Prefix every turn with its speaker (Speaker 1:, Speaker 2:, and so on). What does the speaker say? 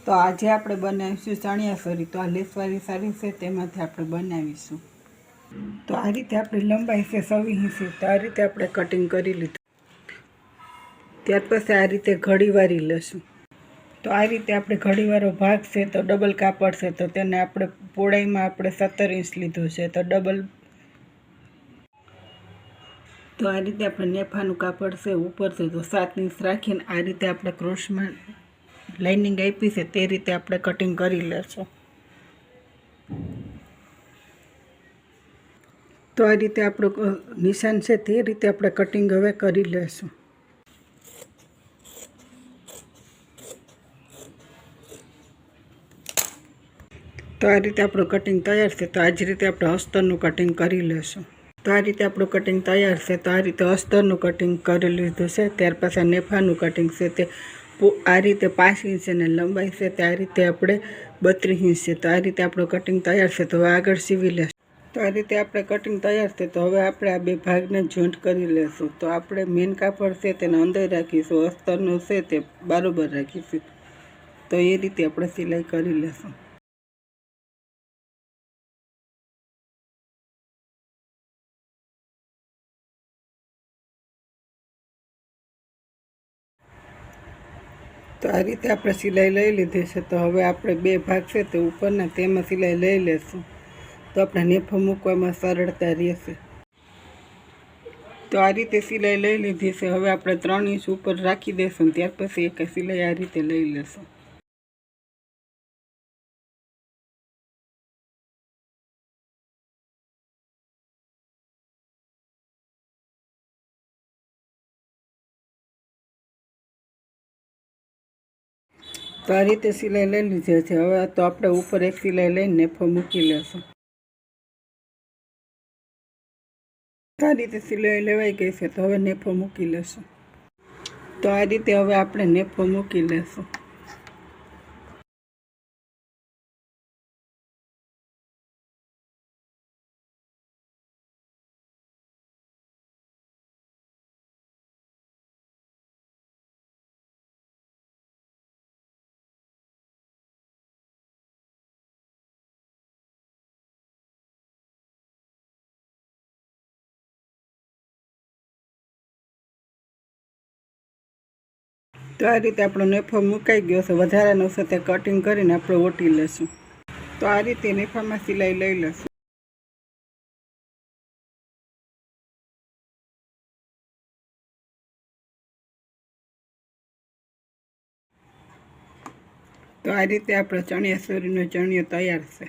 Speaker 1: તો આજે આપણે બનાવીશું ચણિયાચોળી। તો આ લેસવાળી સાડી છે તેમાંથી આપણે બનાવીશું। તો આ રીતે આપણી લંબાઈ છે 26 ઇંચ। તો આ રીતે આપણે કટિંગ કરી લીધું। ત્યાર પછી આ રીતે ઘડી વારી લેશું। તો આ રીતે આપણે ઘડીવાળો ભાગ છે તો ડબલ કાપડ છે તો તેને આપણે પહોળાઈમાં આપણે 17 ઇંચ લીધું છે તો ડબલ। તો આ રીતે આપણે નેફાનું કાપડ છે ઉપર છે તો 7 ઇંચ રાખીને આ રીતે આપણે ક્રોસમાં લાઇનિંગ આપી છે તે રીતે આપણે કટિંગ કરી લેશું। તો આ રીતે આપણું નિશાન છે તે રીતે આપણે કટિંગ હવે કરી લેશું। તો આ રીતે આપણું કટિંગ તૈયાર છે। તો આ જ રીતે આપણે અસ્તરનું કટિંગ કરી લેશું। તો આ રીતે આપણું કટિંગ તૈયાર છે। તો આ રીતે અસ્તરનું કટિંગ કરી લીધું છે। ત્યાર પછી નેફાનું કટિંગ છે તે આ રીતે 5 ઇંચ અને લંબાઈ છે તે આ રીતે આપણે 32 ઇંચ છે। તો આ રીતે આપણું કટિંગ તૈયાર છે। તો હવે આગળ સીવી લેશું। તો આ રીતે આપણે કટિંગ તૈયાર છે। તો હવે આપણે આ બે ભાગને જોઈન્ટ કરી લેશું। તો આપણે મેન કાપડ છે તેને અંદર રાખીશું, અસ્તરનું છે તે બરાબર રાખીશું। તો એ રીતે આપણે સિલાઈ કરી લેશું। તો આ રીતે આપણે સિલાઈ લઈ લીધી છે। તો હવે આપણે બે ભાગ છે તે ઉપરના તેમાં સિલાઈ લઈ લેશું તો આપણે નેફો મૂકવામાં સરળતા રહેશે। તો આ રીતે સિલાઈ લઈ લીધી છે। હવે આપણે 3 ઇંચ ઉપર રાખી દઈશું ત્યાર પછી એક સિલાઈ આ રીતે લઈ લેશું। તો આ રીતે સિલાઈ લઈ લીધી છે। હવે તો આપણે ઉપર એક સિલાઈ લઈને નેફો મૂકી લેશું। તો આ રીતે સિલાઈ લેવાઈ ગઈ છે। તો હવે નેફો મૂકી લેશું। તો આ રીતે હવે આપણે નેફો મૂકી લેશું। તો આ રીતે આપણો નેફો મુકાઈ ગયો છે। વધારાનો છે તે કટિંગ કરીને આપણે ઓટી લેશું। તો આ રીતે નેફામાં સિલાઈ લઈ લેશું। તો આ રીતે આપણો ચણિયાચોળીનો ચણિયો તૈયાર છે।